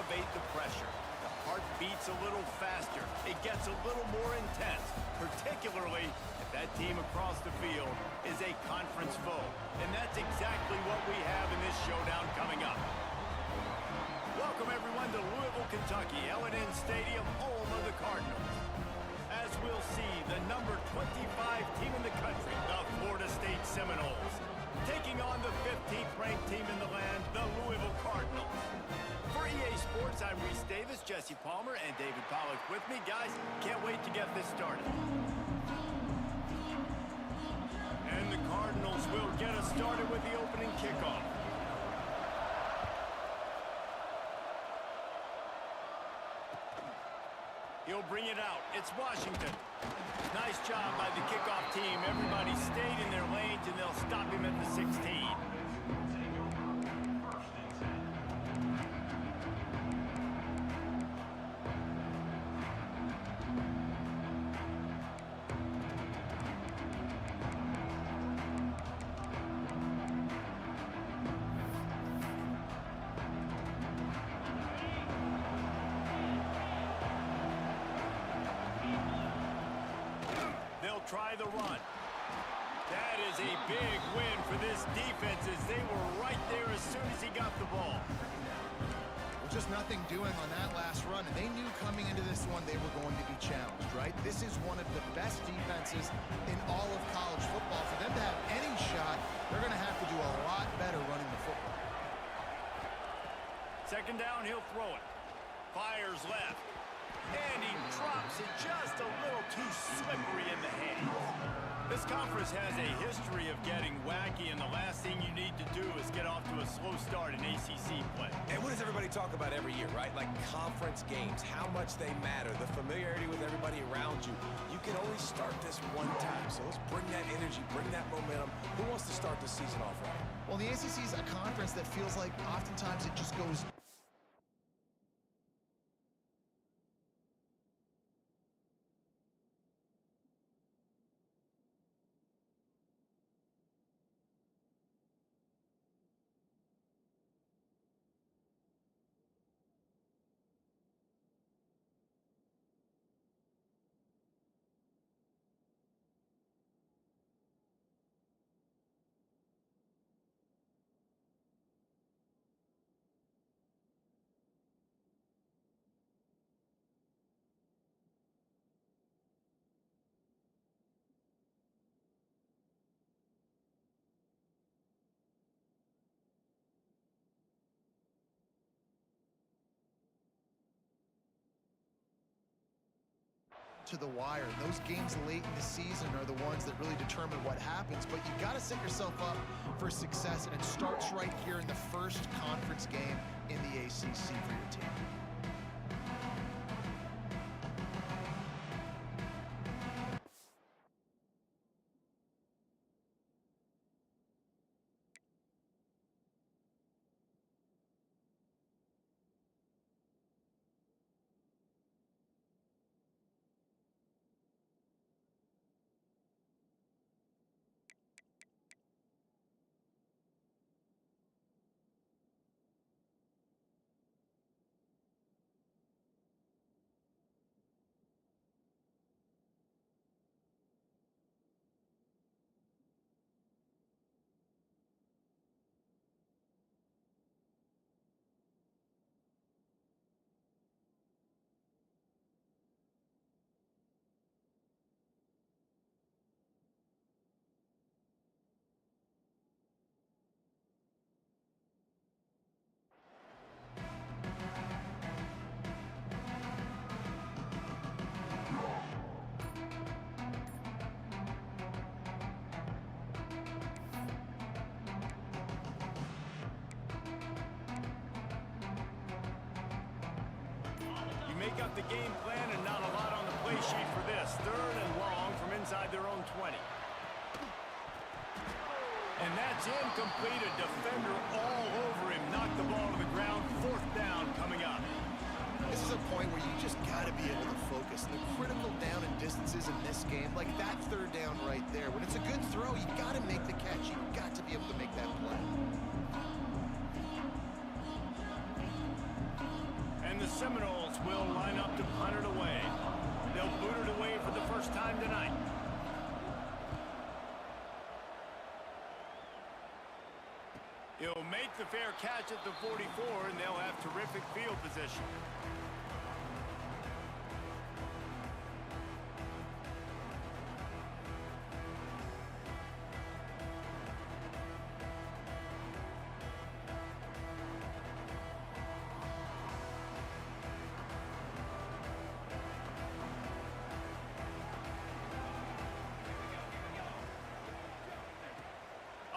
elevate the pressure. The heart beats a little faster. It gets a little more intense, particularly if that team across the field is a conference foe. And that's exactly what we have in this showdown coming up. Welcome, everyone, to Louisville, Kentucky, L&N Stadium, home of the Cardinals. As we'll see, the number 25 team in the country, the Florida State Seminoles, taking on the 15th ranked team in the land, the Louisville Cardinals. For EA Sports, I'm Reese Davis, Jesse Palmer, and David Pollack with me. Guys, can't wait to get this started. And the Cardinals will get us started with the opening kickoff. He'll bring it out. It's Washington. Nice job by the kickoff team. Everybody stayed in their lanes, and they'll stop him at the 16. Try the run. That is a big win for this defense as they were right there as soon as he got the ball. Well, just nothing doing on that last run, and they knew coming into this one they were going to be challenged, right? This is one of the best defenses in all of college football. For them to have any shot, they're going to have to do a lot better running the football. Second down, he'll throw it. Fires left. And he drops it just a little too slippery in the hands. This conference has a history of getting wacky, and the last thing you need to do is get off to a slow start in ACC play. And what does everybody talk about every year, right? Like conference games, how much they matter, the familiarity with everybody around you. You can only start this one time, so let's bring that energy, bring that momentum. Who wants to start the season off right? Well, the ACC is a conference that feels like oftentimes it just goes to the wire. Those games late in the season are the ones that really determine what happens, but you got to set yourself up for success, and it starts right here in the first conference game in the ACC for your team. Make up the game plan and not a lot on the play sheet for this. Third and long from inside their own 20. And that's incomplete. A defender all over him. Knocked the ball to the ground. Fourth down coming up. This is a point where you just got to be able to focus. The critical down and distances in this game, like that third down right there. When it's a good throw, you got to make the catch. You've got to be able to make that play. He'll make the fair catch at the 44, and they'll have terrific field position.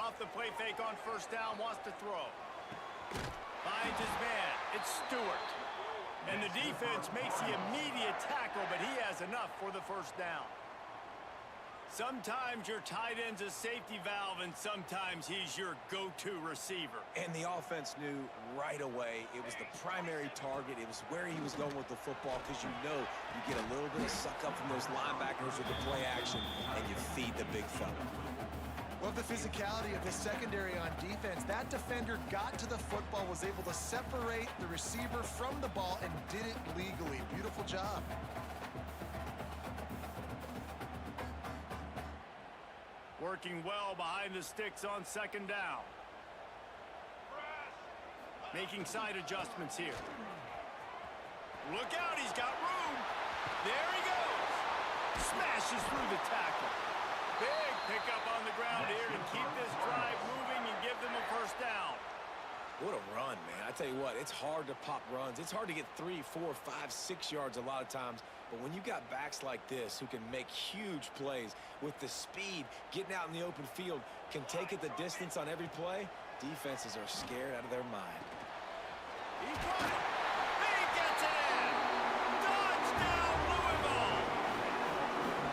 Off the play fake on first down, wants to throw. Finds his man. It's Stewart. And the defense makes the immediate tackle, but he has enough for the first down. Sometimes your tight end's a safety valve, and sometimes he's your go-to receiver. And the offense knew right away it was the primary target. It was where he was going with the football, because you know you get a little bit of suck up from those linebackers with the play action, and you feed the big fella. Love the physicality of the secondary on defense. That defender got to the football, was able to separate the receiver from the ball, and did it legally. Beautiful job. Working well behind the sticks on second down. Making side adjustments here. Look out, he's got room. There he goes. Smashes through the tackle. Big pickup on the ground here to keep this drive moving and give them a first down. What a run, man. I tell you what, it's hard to pop runs. It's hard to get 3, 4, 5, 6 yards a lot of times. But when you got backs like this who can make huge plays with the speed, getting out in the open field, can take it the distance on every play, defenses are scared out of their mind. He got it. He gets it in. Touchdown, Louisville.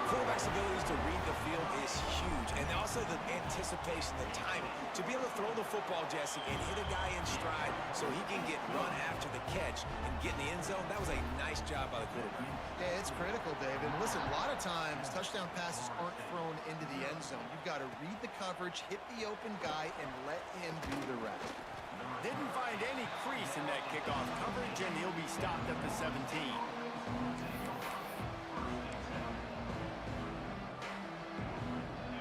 Quarterback's abilities to read the field is huge, and also the anticipation, the timing. To be able to throw the football, Jesse, and hit a guy in stride so he can get run after the catch and get in the end zone, that was a nice job by the quarterback. Yeah, it's critical, David. Listen, a lot of times touchdown passes aren't thrown into the end zone. You've got to read the coverage, hit the open guy, and let him do the rest. Didn't find any crease in that kickoff coverage, and he'll be stopped at the 17.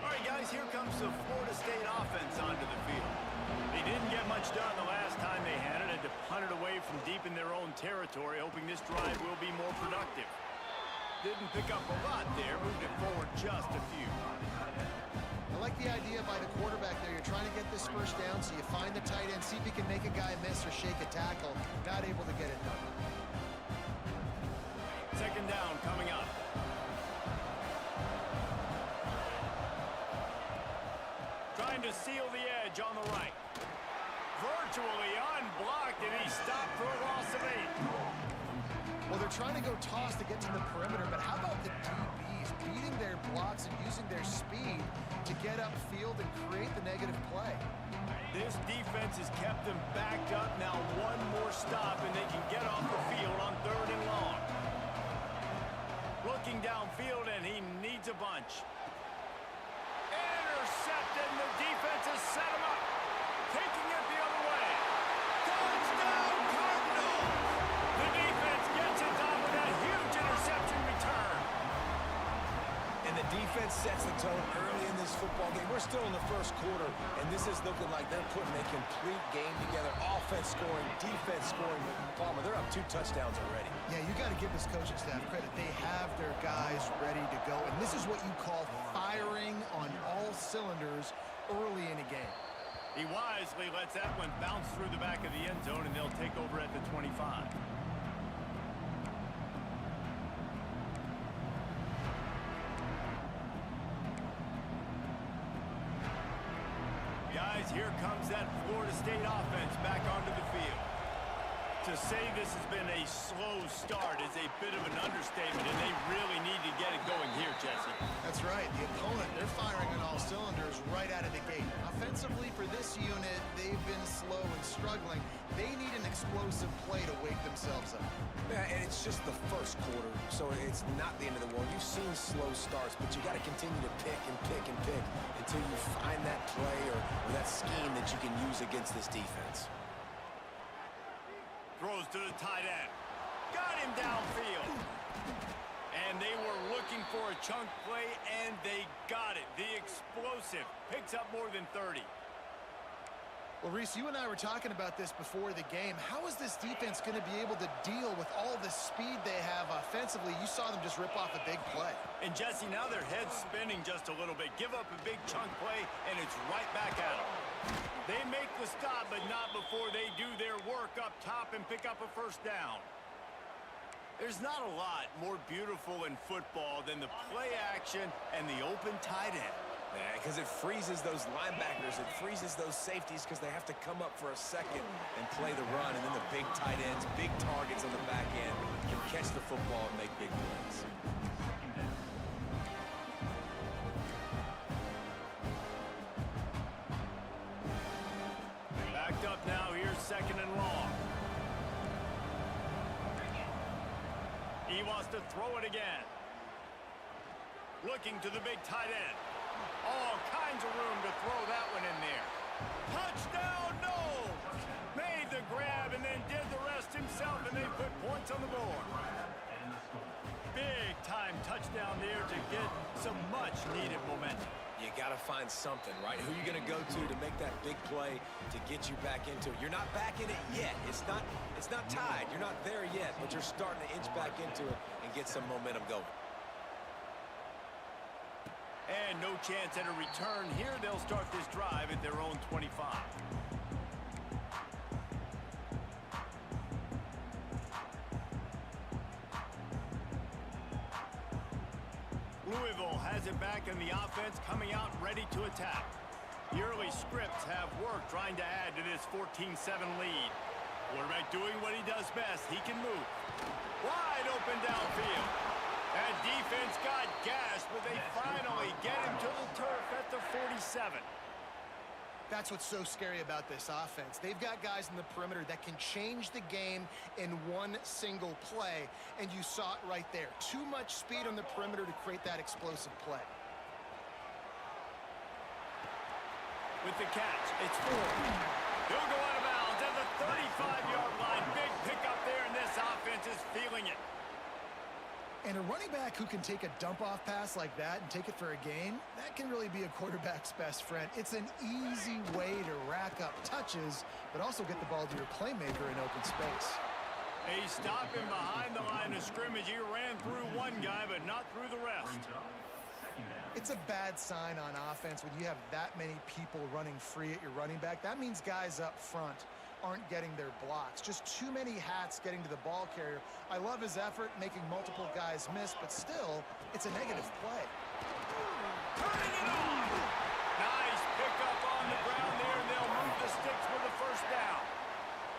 All right, guys, here comes the Florida State offense onto the field. They didn't get much done the last time they had it, had to punt it away from deep in their own territory, hoping this drive will be more productive. Didn't pick up a lot there, moved it forward just a few. I like the idea by the quarterback there. You're trying to get this first down, so you find the tight end, see if he can make a guy miss or shake a tackle. Not able to get it done. Second down coming up. Trying to seal the edge on the right. Virtually unblocked, and he stopped for a loss of 8. Well, they're trying to go toss to get to the perimeter, but how about the DBs beating their blocks and using their speed to get upfield and create the negative play? This defense has kept them backed up. Now one more stop, and they can get off the field on 3rd and long. Looking downfield, and he needs a bunch. Intercepted, and the defense has set him up. Taking it the other way. Touchdown, Cardinals! The defense gets it done with that huge interception return. And the defense sets the tone early in this football game. We're still in the first quarter, and this is looking like they're putting a complete game together. Offense scoring, defense scoring. Palmer, they're up 2 touchdowns already. Yeah, you got to give this coaching staff credit. They have their guys ready to go, and this is what you call firing on all cylinders early in a game. He wisely lets that one bounce through the back of the end zone, and they'll take over at the 25. Guys, here comes that Florida State offense back onto the field. To say this has been a slow start is a bit of an understatement, and they really need to get it going here, Jesse. That's right. The opponent, they're firing on all cylinders right out of the gate. Offensively, for this unit, they've been slow and struggling. They need an explosive play to wake themselves up. Yeah, and it's just the first quarter, so it's not the end of the world. You've seen slow starts, but you got to continue to pick and pick and pick until you find that play or that scheme that you can use against this defense. Throws to the tight end. Got him downfield. And they were looking for a chunk play, and they got it. The explosive picks up more than 30. Well, Reese, you and I were talking about this before the game. How is this defense going to be able to deal with all the speed they have offensively? You saw them just rip off a big play. And Jesse, now their head's spinning just a little bit. Give up a big chunk play, and it's right back at them. They make the stop, but not before they do their work up top and pick up a first down. There's not a lot more beautiful in football than the play action and the open tight end. Yeah, because it freezes those linebackers. It freezes those safeties because they have to come up for a second and play the run. And then the big tight ends, big targets on the back end can catch the football and make big plays. Backed up now. Here's second and long. He wants to throw it again. Looking to the big tight end. All kinds of room to throw that one in there. Touchdown, no! Made the grab and then did the rest himself, and they put points on the board. Big time touchdown there to get some much-needed momentum. You got to find something, right? Who are you going to go to make that big play to get you back into it? You're not back in it yet. It's not tied. You're not there yet, but you're starting to inch back into it and get some momentum going. And no chance at a return here. They'll start this drive at their own 25. Louisville has it back in the offense, coming out ready to attack. The early scripts have worked trying to add to this 14-7 lead. Quarterback doing what he does best. He can move. Wide open downfield. That defense got gashed, but they finally get him to the turf at the 47. That's what's so scary about this offense. They've got guys in the perimeter that can change the game in one single play, and you saw it right there. Too much speed on the perimeter to create that explosive play. With the catch, it's 4. He'll go out of bounds at the 35-yard line. Big pickup there, and this offense is feeling it. And a running back who can take a dump-off pass like that and take it for a gain, that can really be a quarterback's best friend. It's an easy way to rack up touches, but also get the ball to your playmaker in open space. He's stopping behind the line of scrimmage. He ran through one guy, but not through the rest. It's a bad sign on offense when you have that many people running free at your running back. That means guys up front aren't getting their blocks. Just too many hats getting to the ball carrier. I love his effort, making multiple guys miss, but still, it's a negative play. Turning it on! Nice pickup on the ground there, and they'll move the sticks with the first down.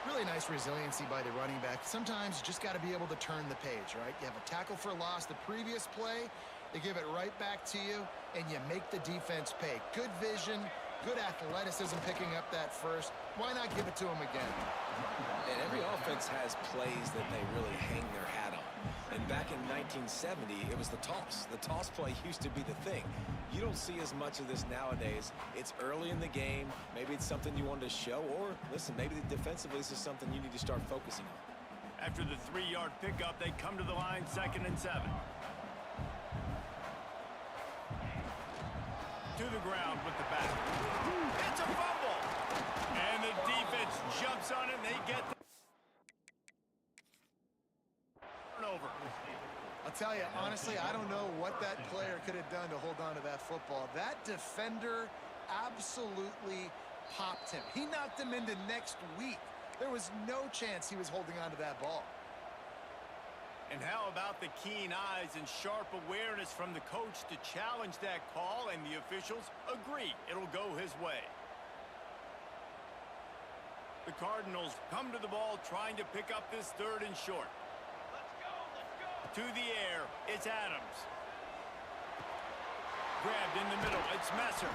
Really nice resiliency by the running back. Sometimes you just got to be able to turn the page, right? You have a tackle for loss the previous play, they give it right back to you, and you make the defense pay. Good vision, good athleticism picking up that first. Why not give it to him again? And every offense has plays that they really hang their hat on. And back in 1970, it was the toss. The toss play used to be the thing. You don't see as much of this nowadays. It's early in the game. Maybe it's something you wanted to show, or listen, maybe defensively this is something you need to start focusing on. After the 3-yard pickup, they come to the line, 2nd and 7. To the ground with the back. It's a fumble! And the defense jumps on it, and they get the turnover. I'll tell you, honestly, I don't know what that player could have done to hold on to that football. That defender absolutely popped him. He knocked him into next week. There was no chance he was holding on to that ball. And how about the keen eyes and sharp awareness from the coach to challenge that call, and the officials agree it'll go his way. The Cardinals come to the ball trying to pick up this 3rd and short. Let's go, let's go. To the air, it's Adams. Grabbed in the middle, it's Messer.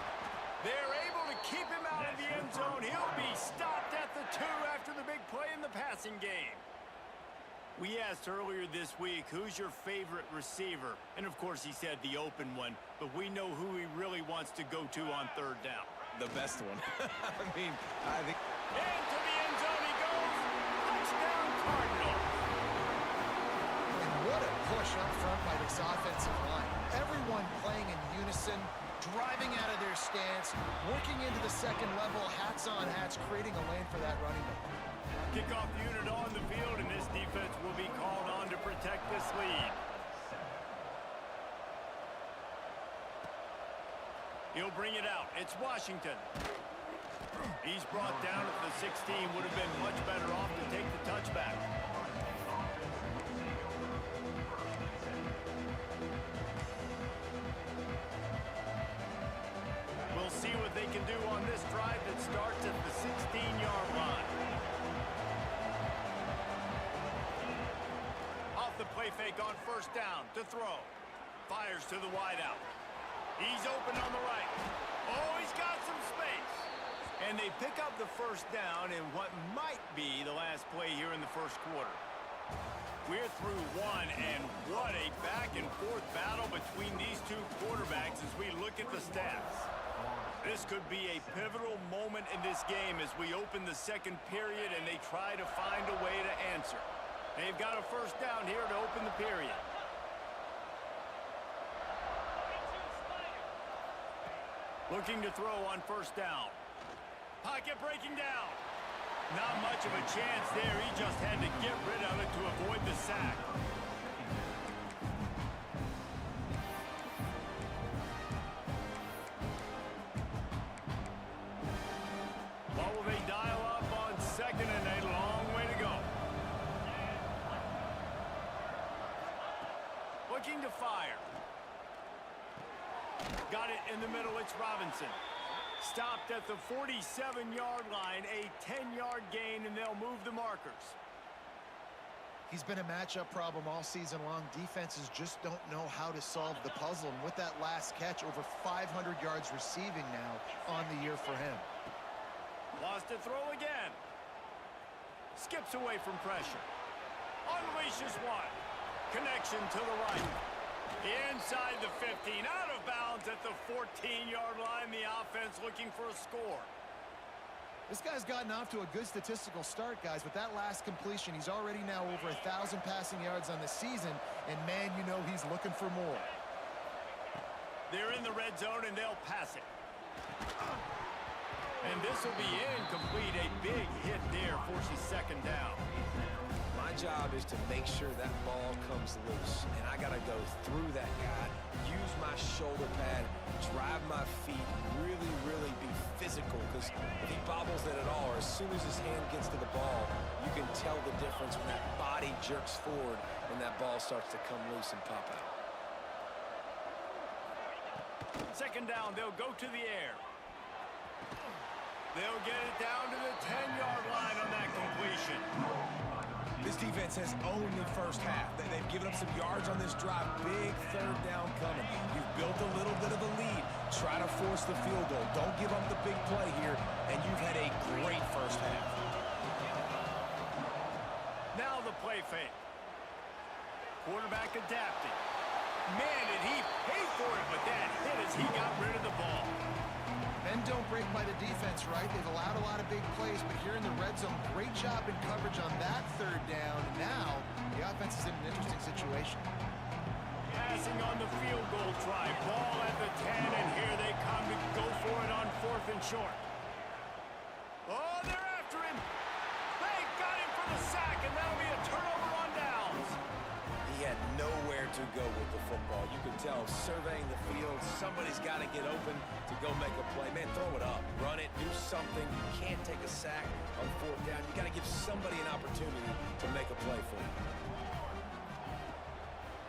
They're able to keep him out of the end zone. He'll be stopped at the 2 after the big play in the passing game. We asked earlier this week, who's your favorite receiver? And of course he said the open one, but we know who he really wants to go to on 3rd down. The best one. I think... Into the end zone he goes. Touchdown, Cardinals. And what a push up front by this offensive line. Everyone playing in unison, driving out of their stance, working into the second level, hats on hats, creating a lane for that running back. Kickoff unit on the field, and this defense will be called on to protect this lead. He'll bring it out. It's Washington. He's brought down at the 16. Would have been much better off to take the touchback. We'll see what they can do on this drive that starts at the 16-yard line. Off the play fake on first down to throw. Fires to the wideout. He's open on the right. Oh, he's got some space. And they pick up the first down in what might be the last play here in the first quarter. We're through one, and what a back-and-forth battle between these two quarterbacks as we look at the stats. This could be a pivotal moment in this game as we open the second period and they try to find a way to answer. They've got a first down here to open the period. Looking to throw on first down. Pocket breaking down. Not much of a chance there. He just had to get rid of it to avoid the sack. What will they dial up on second and a long way to go? Looking to fire. Got it in the middle. It's Robinson. Stopped at the 47-yard line, a 10-yard gain, and they'll move the markers. He's been a matchup problem all season long. Defenses just don't know how to solve the puzzle. And with that last catch, over 500 yards receiving now on the year for him. Lost to throw again. Skips away from pressure. Unleashes one. Connection to the right. Inside the 15, out of bounds at the 14-yard line. The offense looking for a score. This guy's gotten off to a good statistical start, guys. With that last completion, he's already now over 1,000 passing yards on the season. And, man, you know he's looking for more. They're in the red zone, and they'll pass it. And this will be incomplete. A big hit there forces second down. My job is to make sure that ball comes loose, and I got to go through that guy, use my shoulder pad, drive my feet, really be physical, because if he bobbles it at all, or as soon as his hand gets to the ball, you can tell the difference when that body jerks forward and that ball starts to come loose and pop out. Second down, they'll go to the air. They'll get it down to the 10-yard line on that completion. This defense has owned the first half. They've given up some yards on this drive. Big third down coming. You've built a little bit of a lead. Try to force the field goal. Don't give up the big play here, and you've had a great first half. Now the play fake. Quarterback adapting. Man, did he pay for it, but that hit as he got rid of the ball. Men don't break by the defense, right? They've allowed a lot of big plays, but here in the red zone, great job in coverage on that third down. Now, the offense is in an interesting situation. Passing on the field goal try. Ball at the 10, and here they come to go for it on fourth and short. Oh, they're after him. They got him for the sack, and that'll be a turnover on downs. He had nowhere to go with the football. You can tell, surveying the field, somebody's got to get open to go make a play. Man, throw it up, run it, do something. You can't take a sack on fourth down. You got to give somebody an opportunity to make a play for you.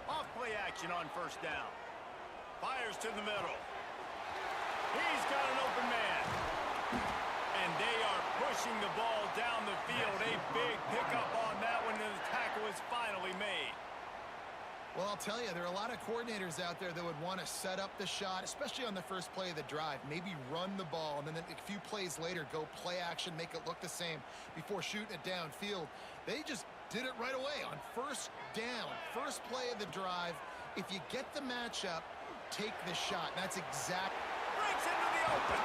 Off play action on first down. Fires to the middle. He's got an open man. And they are pushing the ball down the field. A big pickup on that one, and the tackle is finally made. Well, I'll tell you, there are a lot of coordinators out there that would want to set up the shot, especially on the first play of the drive, maybe run the ball, and then a few plays later go play action, make it look the same before shooting it downfield. They just did it right away on first down, first play of the drive. If you get the matchup, take the shot. That's exact. Breaks into the open.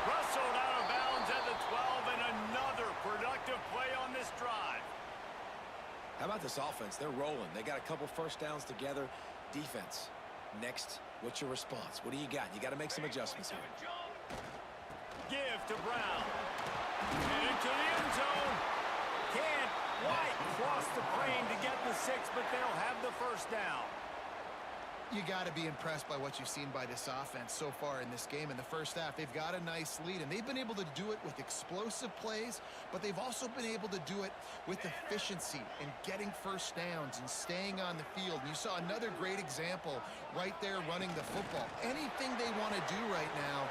Rustled out of bounds at the 12, and another productive play on this drive. How about this offense? They're rolling. They got a couple first downs together. Defense, next What's your response? What do you got? You got to make some adjustments here. Give to Brown. And into the end zone. Can't quite cross the plane to get the 6, but they'll have the first down. You got to be impressed by what you've seen by this offense so far in this game. In the first half, they've got a nice lead, and they've been able to do it with explosive plays, but they've also been able to do it with efficiency and getting first downs and staying on the field. And you saw another great example right there running the football. Anything they want to do right now,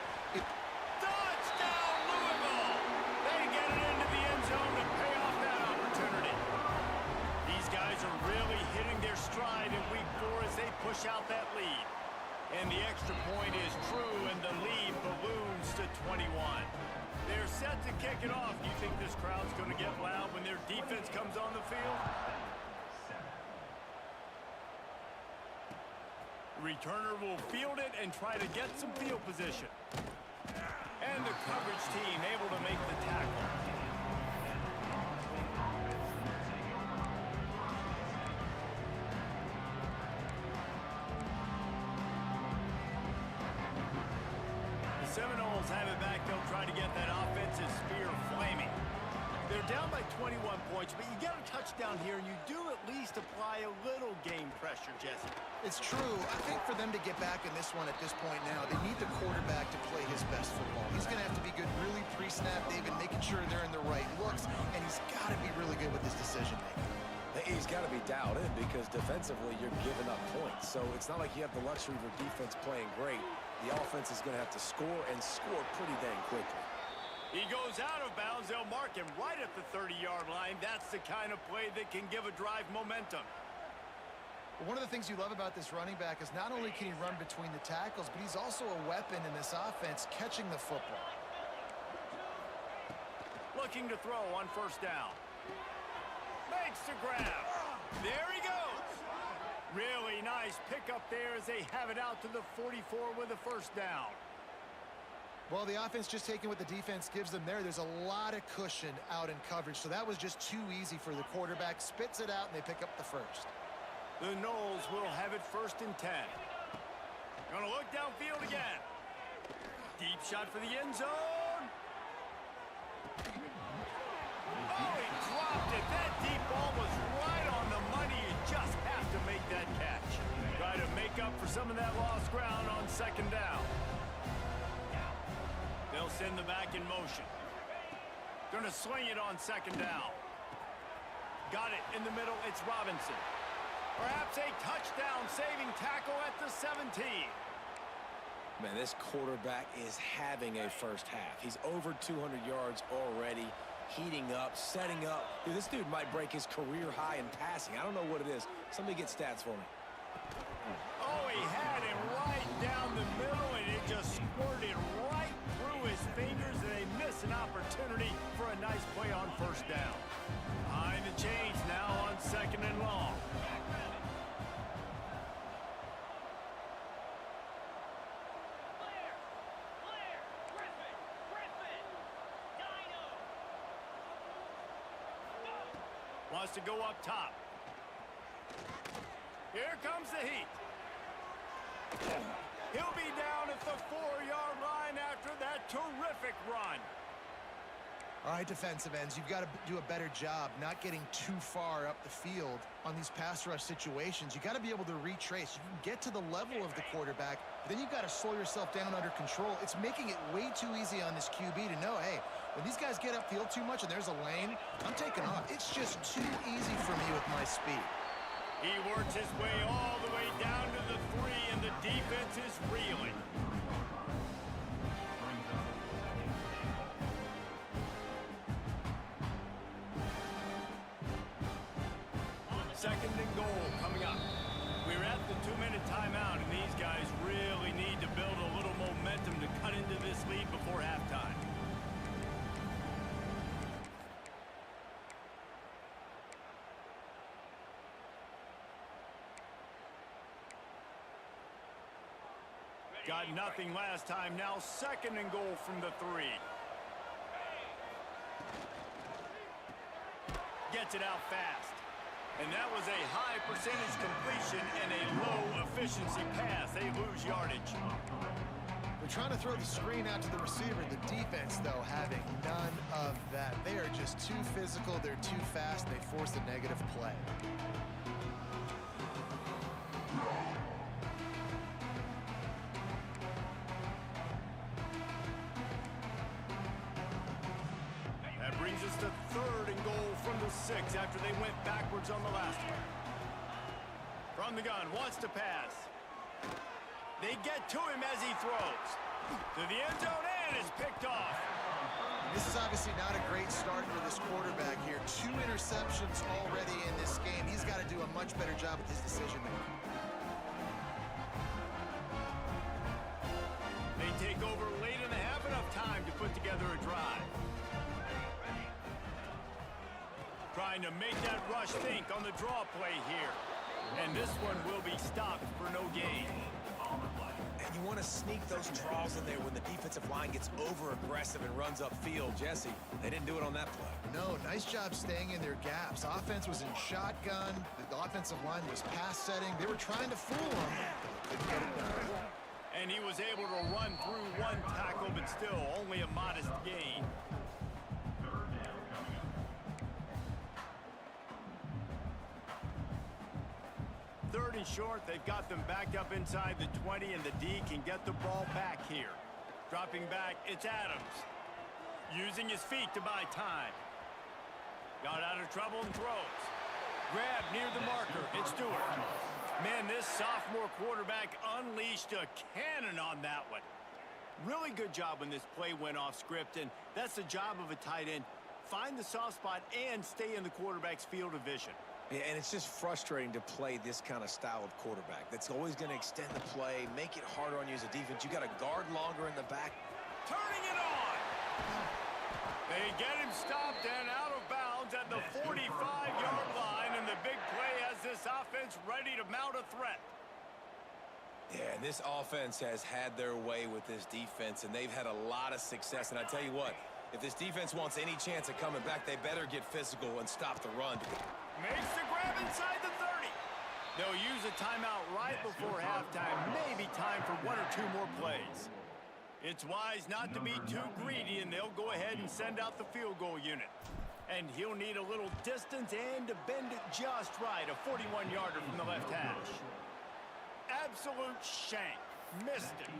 Touchdown, Louisville! They get it into the end zone to pay off that opportunity. These guys are really hitting their stride in week 4 as they push out that lead. And the extra point is true, and the lead balloons to 21. They're set to kick it off. Do you think this crowd's going to get loud when their defense comes on the field? Returner will field it and try to get some field position. And the coverage team able to make the tackle. The Seminoles have it back. They'll try to get that offensive spear flaming. They're down by 21 points, but you get a touchdown here, and you do at least apply a little game pressure, Jesse. it's true. I think for them to get back in this one at this point now, they need the quarterback to play his best football. He's going to have to be good really pre-snap, David, making sure they're in the right looks, and he's got to be really good with his decision-making. He's got to be dialed in because defensively you're giving up points. So it's not like you have the luxury of your defense playing great. The offense is going to have to score and score pretty dang quickly. He goes out of bounds. They'll mark him right at the 30-yard line. That's the kind of play that can give a drive momentum. One of the things you love about this running back is not only can he run between the tackles, but he's also a weapon in this offense catching the football. Looking to throw on first down. Makes the grab. There he goes. Really nice pickup there as they have it out to the 44 with a first down. Well, the offense just taking what the defense gives them there. There's a lot of cushion out in coverage, so that was just too easy for the quarterback. Spits it out, and they pick up the first. The Noles will have it first and 10. Gonna look downfield again. Deep shot for the end zone. Oh, he dropped it. That deep ball was right on the money. You just have to make that catch. Try to make up for some of that lost ground on second down. They'll send the back in motion. Gonna swing it on second down. Got it in the middle. It's Robinson. Perhaps a touchdown-saving tackle at the 17. Man, this quarterback is having a first half. He's over 200 yards already, heating up, setting up. Dude, this dude might break his career high in passing. I don't know what it is. Somebody get stats for me. Oh, he had him right down the middle, and it just squirted right through his fingers, and they miss an opportunity for a nice play on first down. Behind the chains now on second and long. Wants to go up top. Here comes the heat. He'll be down at the 4-yard line after that terrific run. All right, defensive ends, you've got to do a better job not getting too far up the field on these pass rush situations. You've got to be able to retrace. You can get to the level of the quarterback, but then you've got to slow yourself down under control. It's making it way too easy on this QB to know, hey, when these guys get upfield too much and there's a lane, I'm taking off. It's just too easy for me with my speed. He works his way all the way down to the 3, and the defense is reeling. Second and goal coming up. We're at the 2-minute timeout, and these guys really need to build a little momentum to cut into this lead before halftime. Got nothing last time. Now second and goal from the 3. Gets it out fast. And that was a high percentage completion and a low efficiency pass. They lose yardage. They're trying to throw the screen out to the receiver. The defense, though, having none of that. They are just too physical. They're too fast. They force a negative play. That brings us to 3rd and goal from the 6 after they went backwards on the last one. From the gun, wants to pass. They get to him as he throws. To the end zone and is picked off. This is obviously not a great start for this quarterback here. 2 interceptions already in this game. He's got to do a much better job with his decision making. They take over late in the half, enough time to put together a drive. Trying to make that rush think on the draw play here. And this one will be stopped for no gain. And you want to sneak those draws in there when the defensive line gets over-aggressive and runs upfield. Jesse, they didn't do it on that play. No, nice job staying in their gaps. Offense was in shotgun. The offensive line was pass setting. They were trying to fool them, but they couldn't get it done. And he was able to run through 1 tackle, but still only a modest gain. Third and short, they've got them backed up inside the 20, and the D can get the ball back here. Dropping back, it's Adams. Using his feet to buy time. Got out of trouble and throws. Grab near the marker, it's Stewart. Man, this sophomore quarterback unleashed a cannon on that one. Really good job when this play went off script, and that's the job of a tight end. Find the soft spot and stay in the quarterback's field of vision. Yeah, and it's just frustrating to play this kind of style of quarterback. That's always going to extend the play, make it harder on you as a defense. You got to guard longer in the back. Turning it on. They get him stopped and out of bounds at the 45-yard line, and the big play has this offense ready to mount a threat. Yeah, and this offense has had their way with this defense, and they've had a lot of success. And I tell you what, if this defense wants any chance of coming back, they better get physical and stop the run. Makes the grab inside the 30. They'll use a timeout right before halftime. Maybe time for 1 or 2 more plays. It's wise not to be too greedy, and they'll go ahead and send out the field goal unit. And he'll need a little distance and to bend it just right. A 41-yarder from the left hash. Absolute shank. Missed it.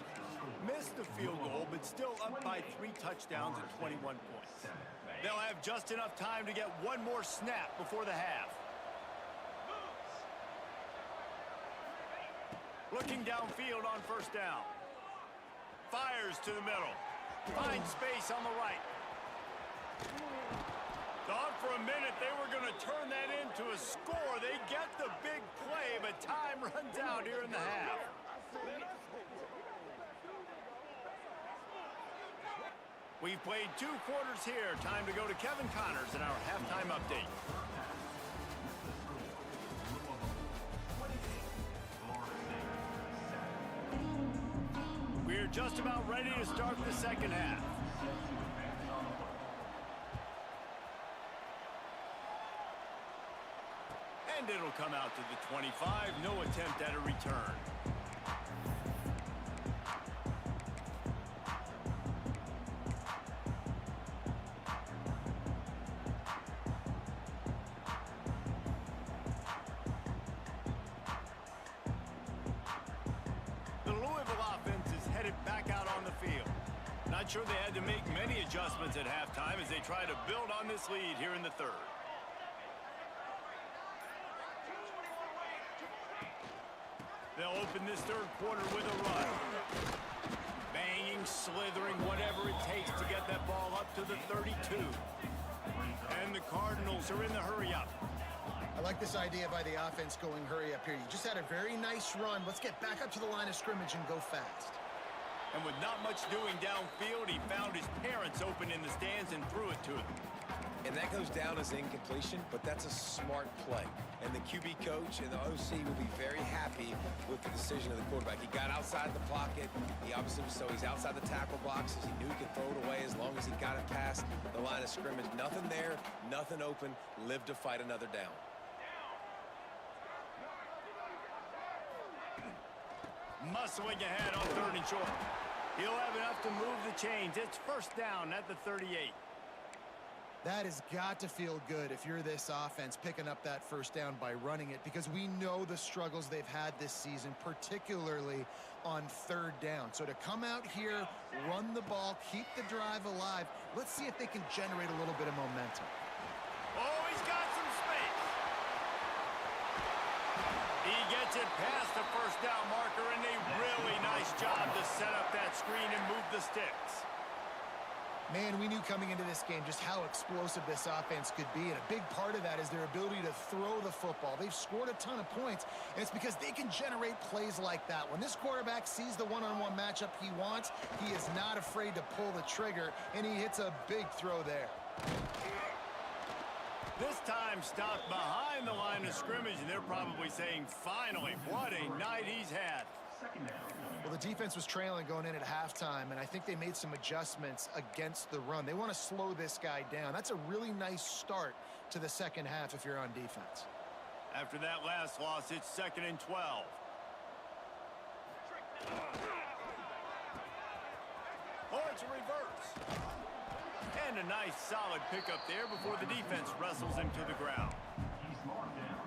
Missed the field goal, but still up by 3 touchdowns and 21 points. They'll have just enough time to get 1 more snap before the half. Looking downfield on 1st down. Fires to the middle. Finds space on the right. Thought for a minute they were going to turn that into a score. They get the big play, but time runs out here in the half. We've played 2 quarters here. Time to go to Kevin Connors in our halftime update. We're just about ready to start the 2nd half. And it'll come out to the 25. No attempt at a return. Not sure they had to make many adjustments at halftime as they try to build on this lead here in the 3rd. They'll open this 3rd quarter with a run. Banging, slithering, whatever it takes to get that ball up to the 32. And the Cardinals are in the hurry-up. I like this idea by the offense going hurry up here. You just had a very nice run. Let's get back up to the line of scrimmage and go fast. And with not much doing downfield, he found his parents open in the stands and threw it to him. And that goes down as incompletion, but that's a smart play. And the QB coach and the OC will be very happy with the decision of the quarterback. He got outside the pocket. He obviously, so he's outside the tackle boxes. He knew he could throw it away as long as he got it past the line of scrimmage. Nothing there, nothing open. Live to fight another down. Muscling ahead on 3rd and short. He'll have enough to move the chains. It's 1st down at the 38. That has got to feel good if you're this offense picking up that 1st down by running it, because we know the struggles they've had this season, particularly on 3rd down. So to come out here, run the ball, keep the drive alive, let's see if they can generate a little bit of momentum. Oh, he's got some space. He gets it past the 1st down marker, and a really nice job to set up that screen and move the sticks. Man, we knew coming into this game just how explosive this offense could be, and a big part of that is their ability to throw the football. They've scored a ton of points, and it's because they can generate plays like that. When this quarterback sees the one-on-one matchup he wants, he is not afraid to pull the trigger, and he hits a big throw there. This time stopped behind the line of scrimmage, and they're probably saying, finally, what a night he's had. Well, the defense was trailing going in at halftime, and I think they made some adjustments against the run. They want to slow this guy down. That's a really nice start to the 2nd half if you're on defense. After that last loss, it's 2nd and 12. Oh, it's a reverse. And a nice solid pickup there before the defense wrestles him to the ground.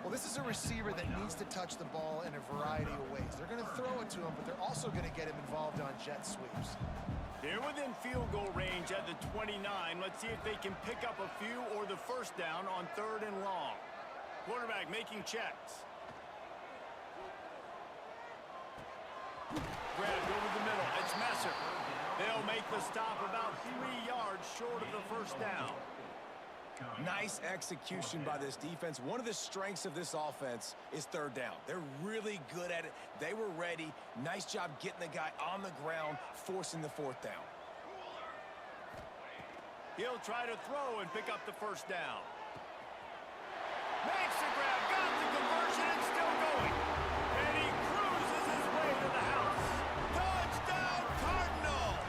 Well, this is a receiver that needs to touch the ball in a variety of ways. They're going to throw it to him, but they're also going to get him involved on jet sweeps. They're within field goal range at the 29. Let's see if they can pick up a few or the 1st down on 3rd and long. Quarterback making checks. Grabbed over the middle. It's Messer. They'll make the stop about 3 yards short of the 1st down. Nice execution by this defense. One of the strengths of this offense is 3rd down. They're really good at it. They were ready. Nice job getting the guy on the ground, forcing the 4th down. He'll try to throw and pick up the 1st down. Makes the grab, got the conversion, and still going. And he cruises his way to the house. Touchdown, Cardinals!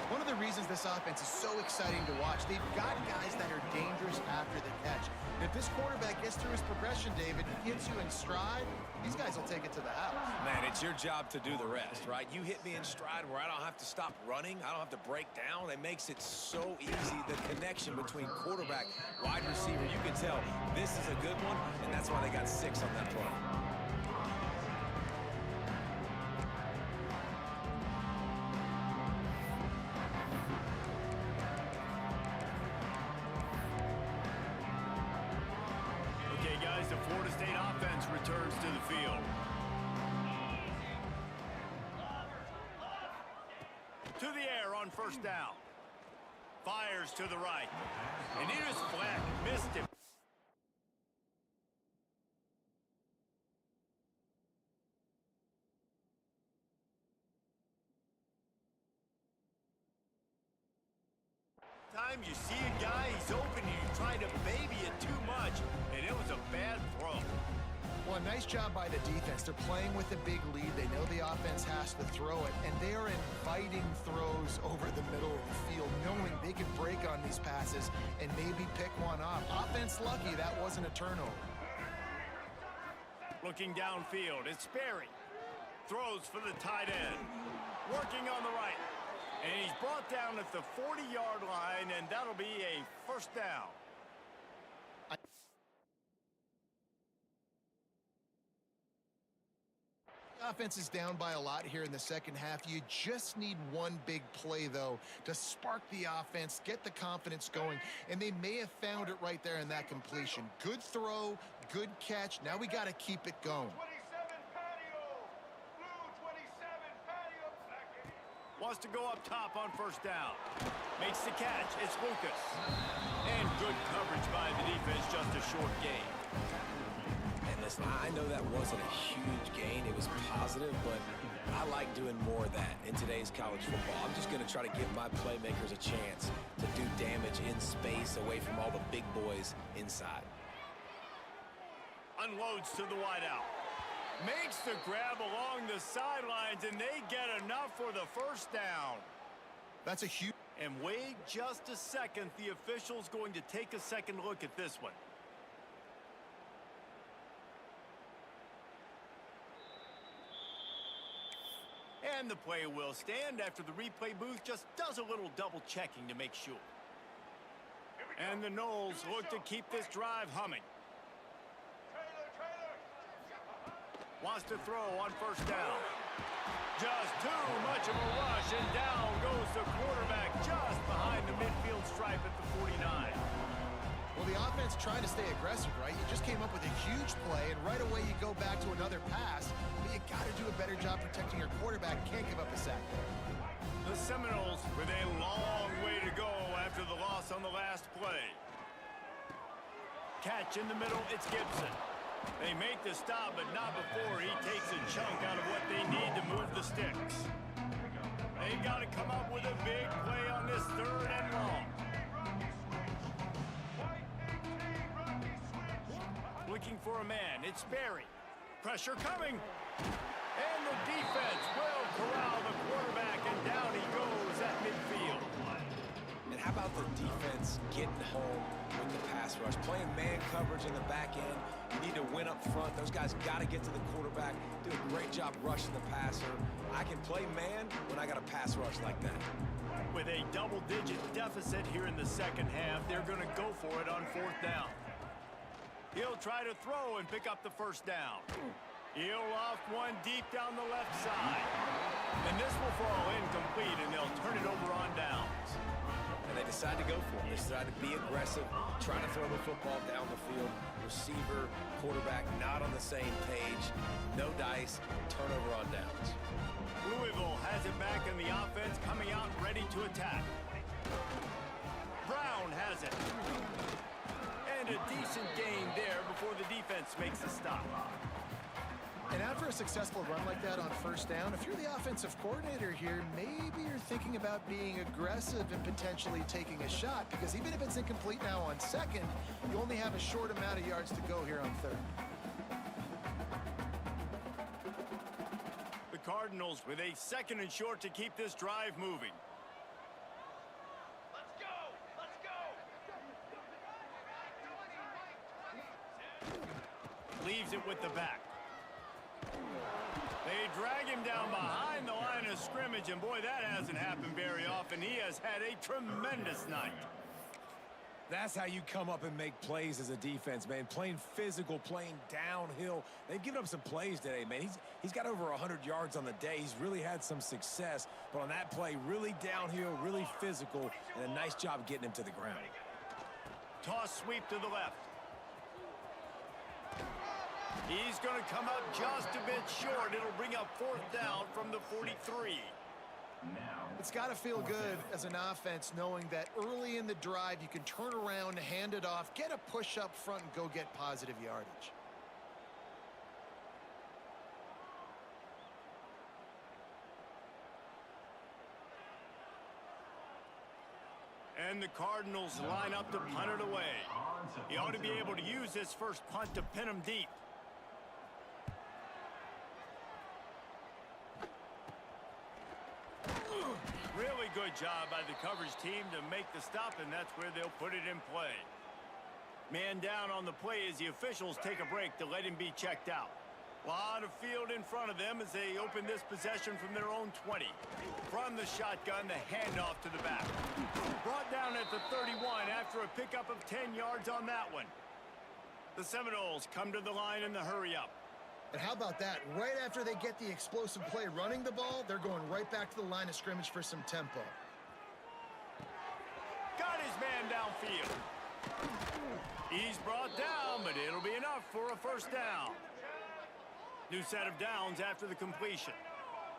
One of the reasons this offense is so exciting to watch, they've got guys that are dangerous after the catch. And if this quarterback gets through his progression, David, hits you in stride, these guys will take it to the house. Man, it's your job to do the rest, right? You hit me in stride where I don't have to stop running. I don't have to break down. It makes it so easy, the connection between quarterback, wide receiver. You can tell this is a good one, and that's why they got 6 on that play. The Florida State offense returns to the field. To the air on 1st down. Fires to the right. And he just flat missed him. Time you see a guy, he's open, you try to baby it too much, and it was a bad throw. Well, a nice job by the defense. They're playing with a big lead. They know the offense has to throw it, and they are inviting throws over the middle of the field, knowing they can break on these passes and maybe pick one off. Offense lucky that wasn't a turnover. Looking downfield, it's Sperry. Throws for the tight end. Working on the right. And he's brought down at the 40-yard line, and that'll be a 1st down. Offense is down by a lot here in the 2nd half. You just need one big play, though, to spark the offense, get the confidence going, and they may have found it right there in that completion. Good throw, good catch. Now we got to keep it going. Wants to go up top on 1st down. Makes the catch. It's Lucas. And good coverage by the defense, just a short gain. And listen, I know that wasn't a huge gain. It was positive, but I like doing more of that in today's college football. I'm just going to try to give my playmakers a chance to do damage in space away from all the big boys inside. Unloads to the wideout. Makes the grab along the sidelines, and they get enough for the 1st down. That's a huge... And wait just a second. The official's going to take a second look at this one. And the play will stand after the replay booth just does a little double checking to make sure. And the Noles look to keep this drive humming. Wants to throw on first down. Just too much of a rush, and down goes the quarterback just behind the midfield stripe at the 49. Well, the offense tried to stay aggressive, right? You just came up with a huge play, and right away you go back to another pass, but you got to do a better job protecting your quarterback. Can't give up a sack there. The Seminoles with a long way to go after the loss on the last play. Catch in the middle, it's Gibson. They make the stop, but not before he takes a chunk out of what they need to move the sticks. They got to come up with a big play on this 3rd and long. Looking for a man, it's Barry. Pressure coming. And the defense will corral the quarterback, and down he goes at midfield. And how about the defense getting home with the pass rush? Playing man coverage in the back end. You need to win up front. Those guys got to get to the quarterback. Do a great job rushing the passer. I can play man when I got a pass rush like that. With a double-digit deficit here in the second half, they're going to go for it on 4th down. He'll try to throw and pick up the first down. He'll loft one deep down the left side. And this will fall incomplete, and they'll turn it over on downs. And they decide to go for it. They decide to be aggressive, trying to throw the football down the field. Receiver, quarterback, not on the same page. No dice, turnover on downs. Louisville has it back in the offense, coming out ready to attack. Brown has it. And a decent gain there before the defense makes the stop. And after a successful run like that on 1st down, if you're the offensive coordinator here, maybe you're thinking about being aggressive and potentially taking a shot, because even if it's incomplete now on 2nd, you only have a short amount of yards to go here on 3rd. The Cardinals with a 2nd and short to keep this drive moving. Let's go! Let's go! Leaves it with the back. They drag him down behind the line of scrimmage, and boy, that hasn't happened very often. He has had a tremendous night. That's how you come up and make plays as a defense, man. Playing physical, playing downhill. They've given up some plays today, man. He's got over 100 yards on the day. He's really had some success. But on that play, really downhill, really physical, and a nice job getting him to the ground. Toss sweep to the left. He's going to come up just a bit short. It'll bring up 4th down from the 43. It's got to feel good as an offense knowing that early in the drive you can turn around, hand it off, get a push up front, and go get positive yardage. And the Cardinals line up to punt it away. He ought to be able to use this first punt to pin him deep. Really good job by the coverage team to make the stop, and that's where they'll put it in play. Man down on the play as the officials take a break to let him be checked out. A lot of field in front of them as they open this possession from their own 20. From the shotgun, the handoff to the back. Brought down at the 31 after a pickup of 10 yards on that one. The Seminoles come to the line in the hurry-up. And how about that? Right after they get the explosive play running the ball, they're going right back to the line of scrimmage for some tempo. Got his man downfield. He's brought down, but it'll be enough for a first down. New set of downs after the completion.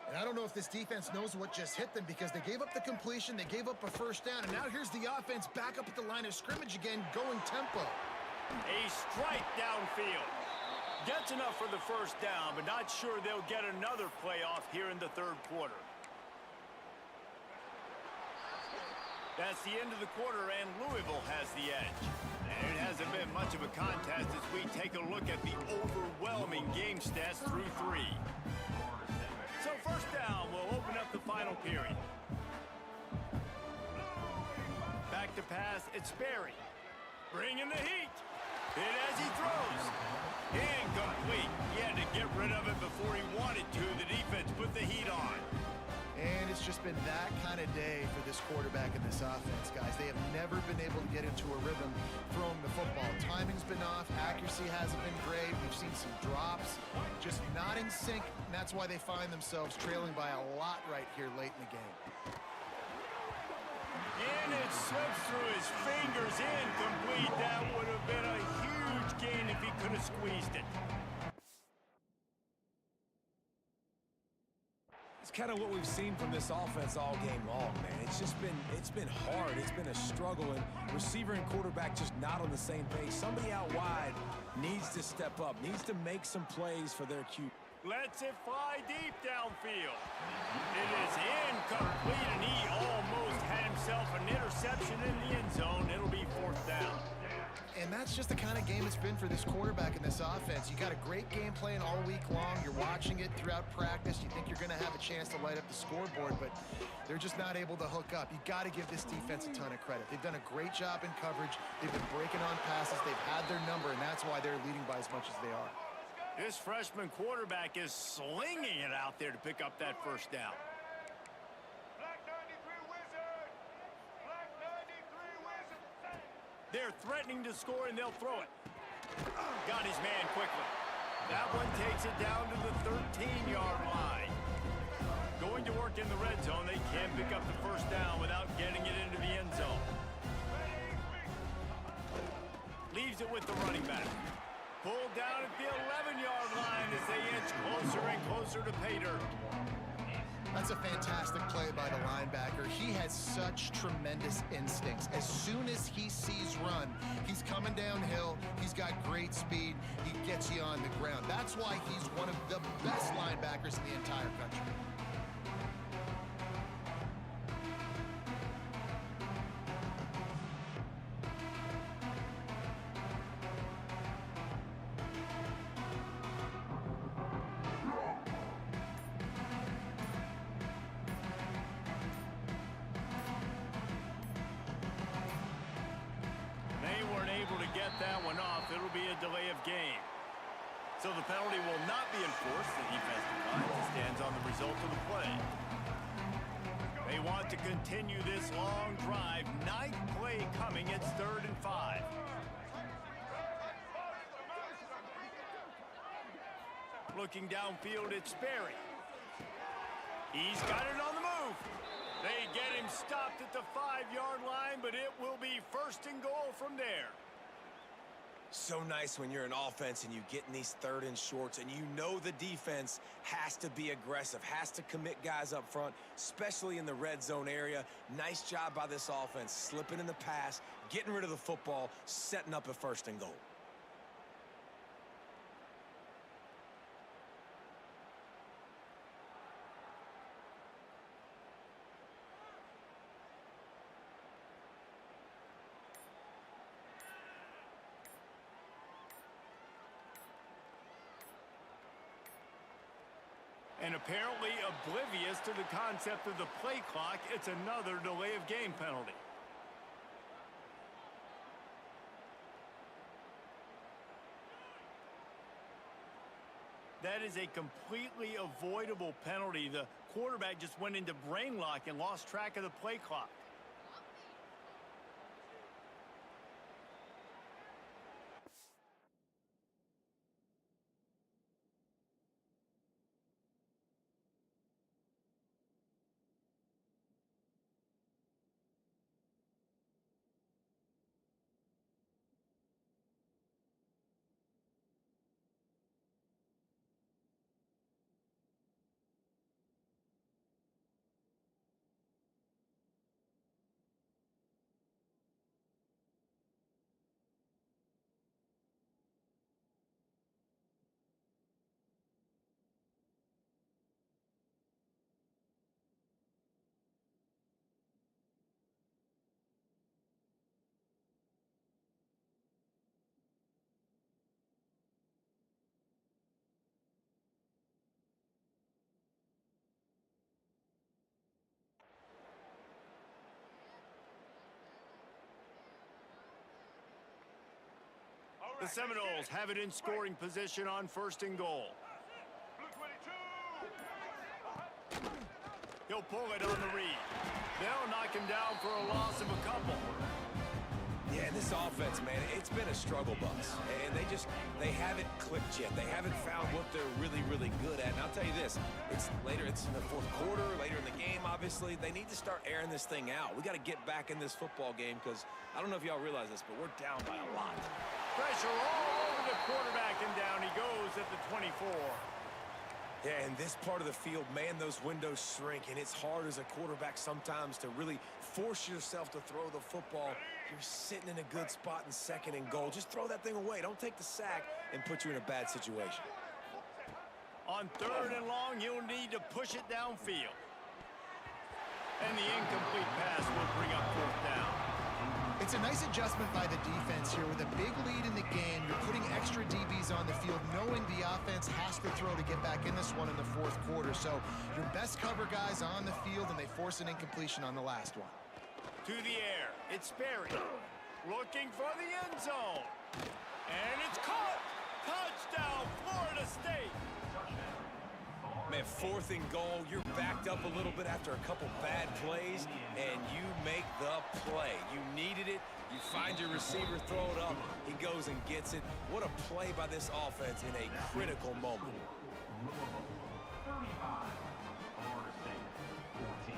And I don't know if this defense knows what just hit them, because they gave up the completion, they gave up a first down, and now here's the offense back up at the line of scrimmage again, going tempo. A strike downfield. Gets enough for the first down, but not sure they'll get another playoff here in the 3rd quarter. That's the end of the quarter, and Louisville has the edge. And it hasn't been much of a contest as we take a look at the overwhelming game stats through 3. So first down will open up the final period. Back to pass, it's Barry. Bringing the heat. Hit as he throws. Incomplete. He had to get rid of it before he wanted to. The defense put the heat on. And it's just been that kind of day for this quarterback and this offense, guys. They have never been able to get into a rhythm throwing the football. Timing's been off. Accuracy hasn't been great. We've seen some drops. Just not in sync, and that's why they find themselves trailing by a lot right here late in the game. And it slips through his fingers, incomplete. That would have been a huge gain if he could have squeezed it. It's kind of what we've seen from this offense all game long, man. It's been hard. It's been a struggle, and receiver and quarterback just not on the same page. Somebody out wide needs to step up, needs to make some plays for their QB. Lets it fly deep downfield. It is incomplete, and he almost had himself an interception in the end zone. It'll be 4th down. And that's just the kind of game it's been for this quarterback and this offense. You got a great game plan all week long. You're watching it throughout practice. You think you're going to have a chance to light up the scoreboard, but they're just not able to hook up. You got to give this defense a ton of credit. They've done a great job in coverage. They've been breaking on passes. They've had their number, and that's why they're leading by as much as they are. This freshman quarterback is slinging it out there to pick up that 1st down. They're threatening to score, and they'll throw it. Got his man quickly. That one takes it down to the 13-yard line. Going to work in the red zone, they can pick up the 1st down without getting it into the end zone. Leaves it with the running back. Pulled down at the 11-yard line as they inch closer and closer to pay dirt. That's a fantastic play by the linebacker. He has such tremendous instincts. As soon as he sees run, he's coming downhill. He's got great speed. He gets you on the ground. That's why he's one of the best linebackers in the entire country. That one off. It'll be a delay of game. So the penalty will not be enforced. The defense declines and stands on the result of the play. They want to continue this long drive. 9th play coming. It's 3rd and 5. Looking downfield, it's Sperry. He's got it on the move. They get him stopped at the 5-yard line, but it will be 1st and goal from there. So nice when you're an offense and you get in these 3rd and shorts and you know the defense has to be aggressive, has to commit guys up front, especially in the red zone area. Nice job by this offense, slipping in the pass, getting rid of the football, setting up a 1st and goal. And apparently oblivious to the concept of the play clock, it's another delay of game penalty. That is a completely avoidable penalty. The quarterback just went into brain lock and lost track of the play clock. The Seminoles have it in scoring position on 1st and goal. He'll pull it on the read. They'll knock him down for a loss of a couple. Yeah, and this offense, man, it's been a struggle bus. And they haven't clicked yet. They haven't found what they're really, really good at. And I'll tell you this, it's in the fourth quarter, later in the game, obviously. They need to start airing this thing out. We got to get back in this football game because I don't know if y'all realize this, but we're down by a lot. Pressure all over the quarterback, and down he goes at the 24. Yeah, in this part of the field, man, those windows shrink, and it's hard as a quarterback sometimes to really force yourself to throw the football. You're sitting in a good spot in second and goal. Just throw that thing away. Don't take the sack and put you in a bad situation. On third and long, you'll need to push it downfield. And the incomplete pass will bring up fourth down. It's a nice adjustment by the defense here. With a big lead in the game, you're putting extra DBs on the field, knowing the offense has to throw to get back in this one in the fourth quarter. So your best cover guys on the field, and they force an incompletion on the last one. To the air, it's Sperry. Looking for the end zone. And it's caught. Touchdown, Florida State. Man, fourth and goal, you're backed up a little bit after a couple bad plays, and you make the play. You needed it. You find your receiver, throw it up. He goes and gets it. What a play by this offense in a critical moment. 35, Florida State, 14.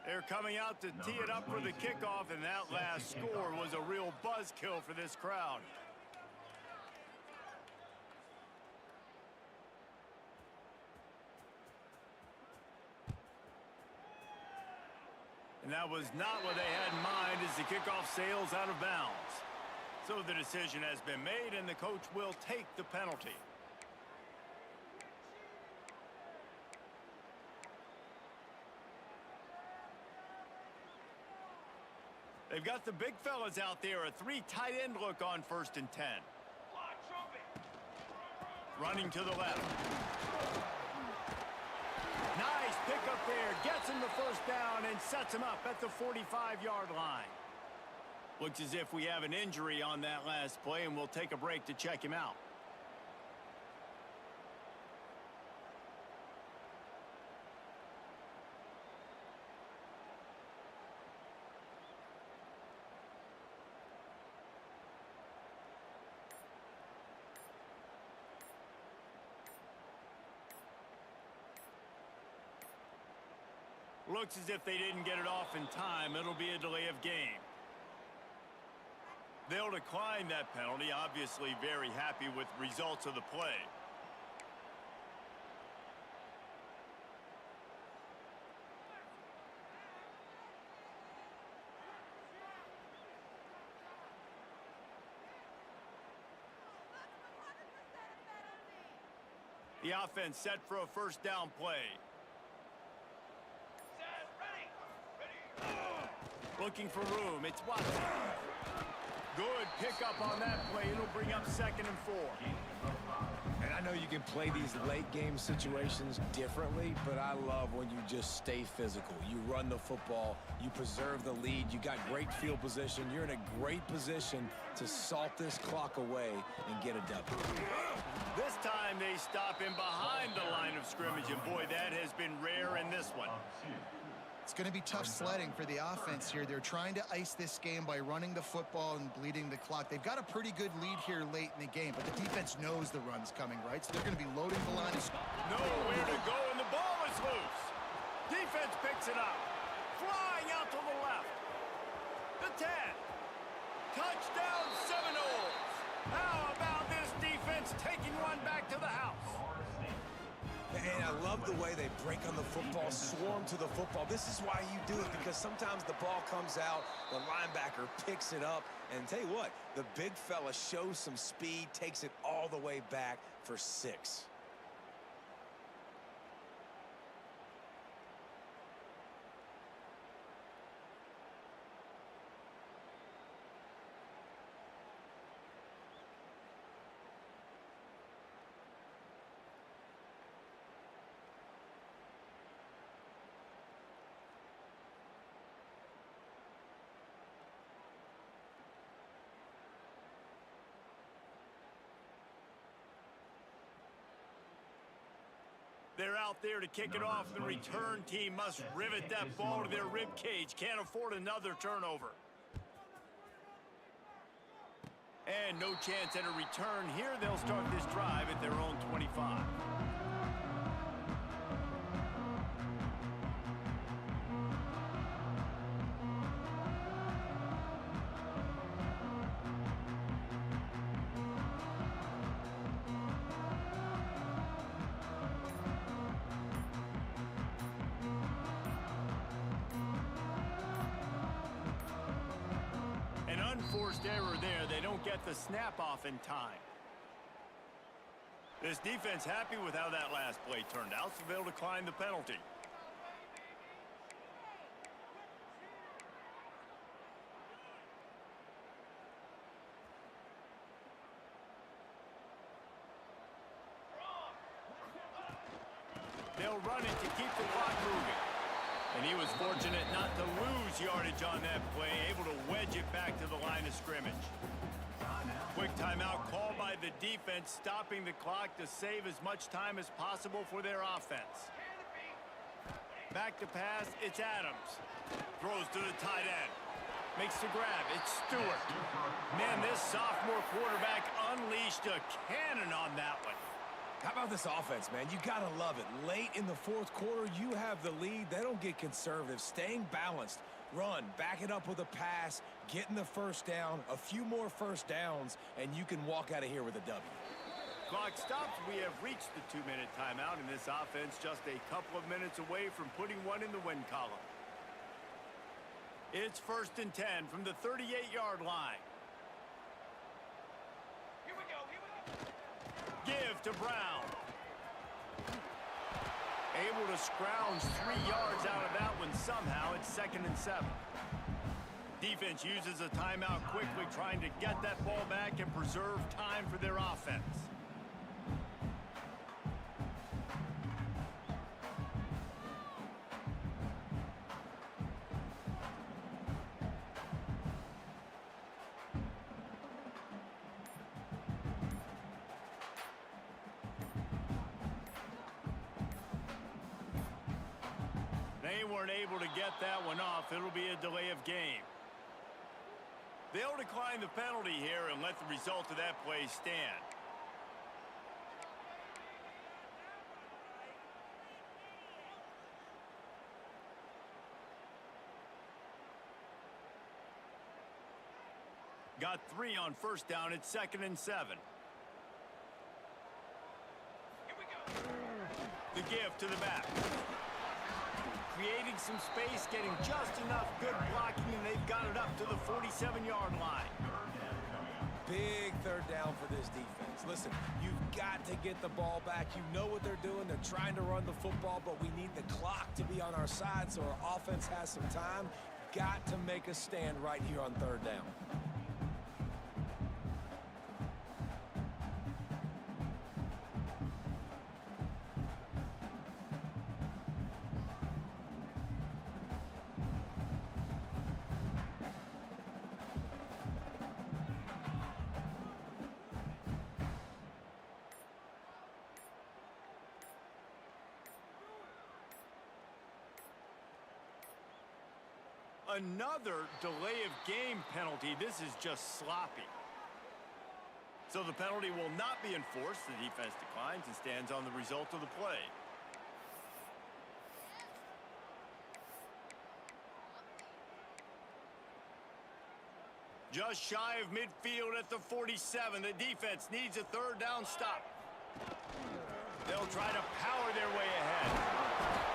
They're coming out to tee it up for the kickoff, and that last score was a real buzzkill for this crowd. And that was not what they had in mind as the kickoff sails out of bounds. So the decision has been made, and the coach will take the penalty. They've got the big fellas out there, a three tight end look on 1st and 10. Running to the left. Nice pickup there, gets him the first down and sets him up at the 45-yard line. Looks as if we have an injury on that last play, and we'll take a break to check him out. Looks as if they didn't get it off in time. It'll be a delay of game. They'll decline that penalty, obviously very happy with results of the play. The offense set for a first down play. Looking for room. It's Watson. Good pickup on that play. It'll bring up 2nd and 4. And I know you can play these late game situations differently, but I love when you just stay physical. You run the football, you preserve the lead, you got great field position, you're in a great position to salt this clock away and get a W. This time they stop him behind the line of scrimmage, and boy, that has been rare in this one. It's going to be tough sledding for the offense here. They're trying to ice this game by running the football and bleeding the clock. They've got a pretty good lead here late in the game, but the defense knows the run's coming, right? So they're going to be loading the line. Nowhere to go, and the ball is loose. Defense picks it up. Flying out to the left. The 10. Touchdown Seminoles. How about this defense taking one back to the house? And I love the way they break on the football, swarm to the football. This is why you do it, because sometimes the ball comes out, the linebacker picks it up, and tell you what, the big fella shows some speed, takes it all the way back for 6. They're out there to kick it off. The return team must rivet that ball to their rib cage. Can't afford another turnover. And no chance at a return here. They'll start this drive at their own 25. Unforced error there. They don't get the snap off in time. This defense happy with how that last play turned out, so they'll decline the penalty. They'll run it to keep the clock moving. And he was fortunate not to lose yardage on that play, able to wedge it back to the line of scrimmage. Quick timeout called by the defense, stopping the clock to save as much time as possible for their offense. Back to pass, it's Adams. Throws to the tight end. Makes the grab, it's Stewart. Man, this sophomore quarterback unleashed a cannon on that one. How about this offense, man? You gotta love it. Late in the fourth quarter, you have the lead. They don't get conservative. Staying balanced. Run, back it up with a pass, getting the first down, a few more first downs, and you can walk out of here with a W. Clock stops. We have reached the 2-minute timeout, and this offense just a couple of minutes away from putting one in the win column. It's 1st and 10 from the 38-yard line. Here we go. Give to Brown. Able to scrounge 3 yards out of that one somehow. It's 2nd and 7. Defense uses a timeout quickly, trying to get that ball back and preserve time for their offense. They weren't able to get that one off. It'll be a delay of game. They'll decline the penalty here and let the result of that play stand. Got 3 on 1st down. It's 2nd and 7. Here we go. The give to the back. Creating some space, getting just enough good blocking, and they've got it up to the 47-yard line. Big 3rd down for this defense. Listen, you've got to get the ball back. You know what they're doing. They're trying to run the football, but we need the clock to be on our side so our offense has some time. Got to make a stand right here on 3rd down. Another delay of game penalty. This is just sloppy. So the penalty will not be enforced. The defense declines and stands on the result of the play. Just shy of midfield at the 47. The defense needs a 3rd down stop. They'll try to power their way ahead.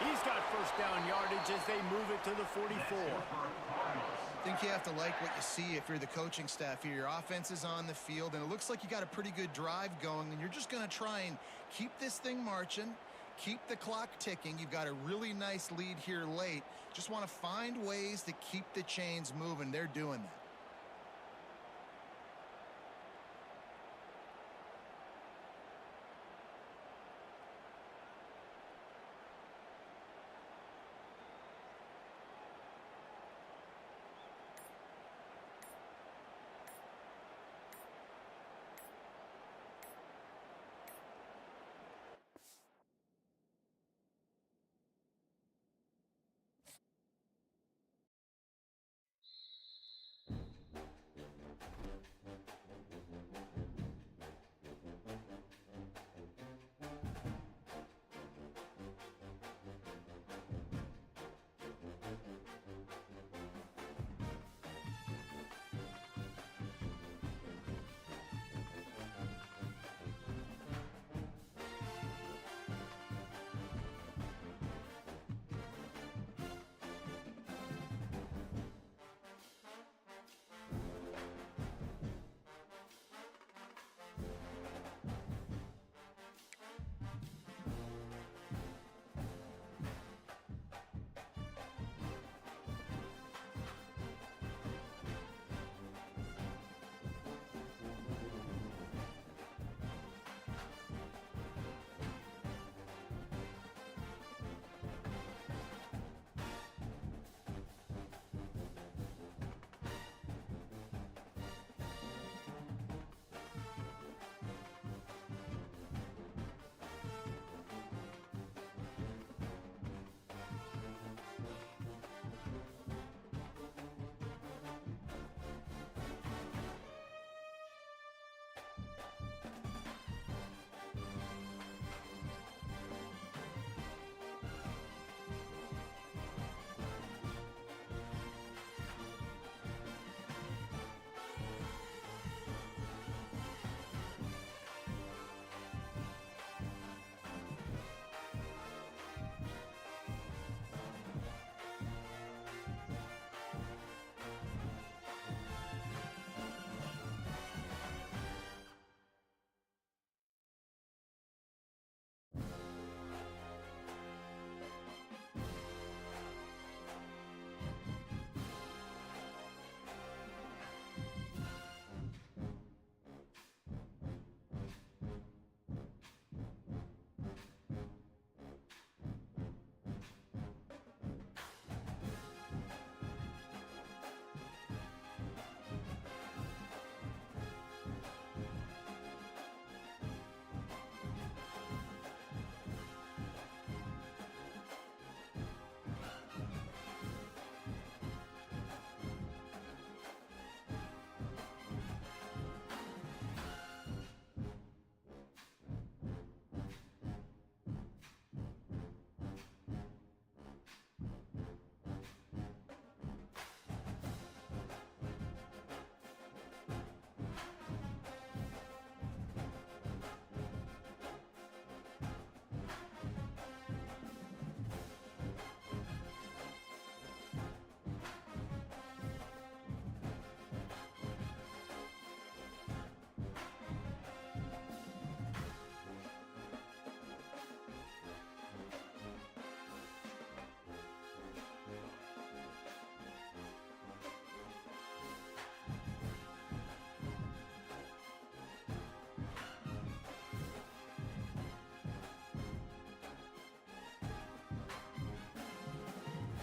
He's got 1st down yardage as they move it to the 44. I think you have to like what you see if you're the coaching staff here. Your offense is on the field, and it looks like you got a pretty good drive going, and you're just going to try and keep this thing marching, keep the clock ticking. You've got a really nice lead here late. Just want to find ways to keep the chains moving. They're doing that.